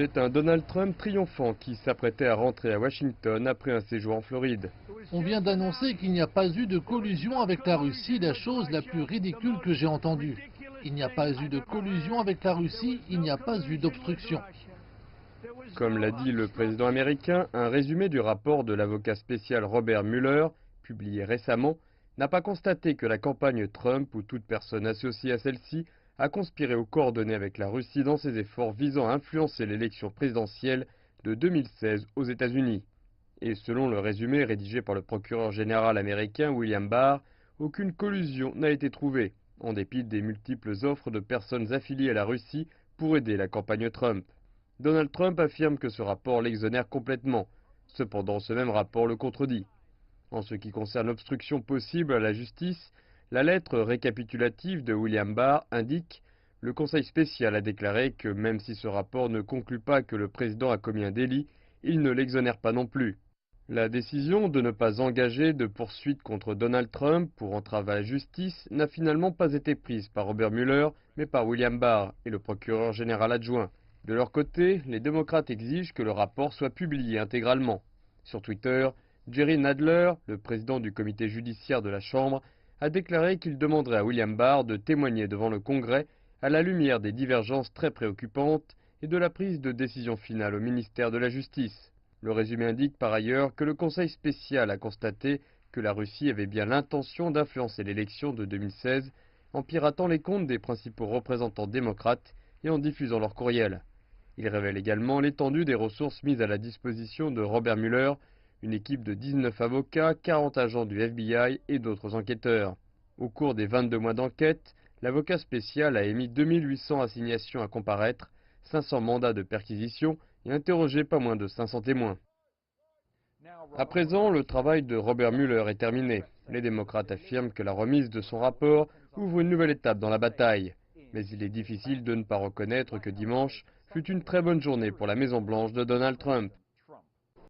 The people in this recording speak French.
C'est un Donald Trump triomphant qui s'apprêtait à rentrer à Washington après un séjour en Floride. On vient d'annoncer qu'il n'y a pas eu de collusion avec la Russie, la chose la plus ridicule que j'ai entendue. Il n'y a pas eu de collusion avec la Russie, il n'y a pas eu d'obstruction. Comme l'a dit le président américain, un résumé du rapport de l'avocat spécial Robert Mueller, publié récemment, n'a pas constaté que la campagne Trump ou toute personne associée à celle-ci a conspiré ou coordonné avec la Russie dans ses efforts visant à influencer l'élection présidentielle de 2016 aux États-Unis. Et selon le résumé rédigé par le procureur général américain William Barr, aucune collusion n'a été trouvée, en dépit des multiples offres de personnes affiliées à la Russie pour aider la campagne Trump. Donald Trump affirme que ce rapport l'exonère complètement. Cependant, ce même rapport le contredit. En ce qui concerne l'obstruction possible à la justice, la lettre récapitulative de William Barr indique: le Conseil spécial a déclaré que même si ce rapport ne conclut pas que le président a commis un délit, il ne l'exonère pas non plus. La décision de ne pas engager de poursuite contre Donald Trump pour entrave à la justice n'a finalement pas été prise par Robert Mueller, mais par William Barr et le procureur général adjoint. De leur côté, les démocrates exigent que le rapport soit publié intégralement. Sur Twitter, Jerry Nadler, le président du comité judiciaire de la Chambre, a déclaré qu'il demanderait à William Barr de témoigner devant le Congrès à la lumière des divergences très préoccupantes et de la prise de décision finale au ministère de la Justice. Le résumé indique par ailleurs que le Conseil spécial a constaté que la Russie avait bien l'intention d'influencer l'élection de 2016 en piratant les comptes des principaux représentants démocrates et en diffusant leurs courriels. Il révèle également l'étendue des ressources mises à la disposition de Robert Mueller, une équipe de 19 avocats, 40 agents du FBI et d'autres enquêteurs. Au cours des 22 mois d'enquête, l'avocat spécial a émis 2800 assignations à comparaître, 500 mandats de perquisition et interrogé pas moins de 500 témoins. À présent, le travail de Robert Mueller est terminé. Les démocrates affirment que la remise de son rapport ouvre une nouvelle étape dans la bataille. Mais il est difficile de ne pas reconnaître que dimanche fut une très bonne journée pour la Maison-Blanche de Donald Trump.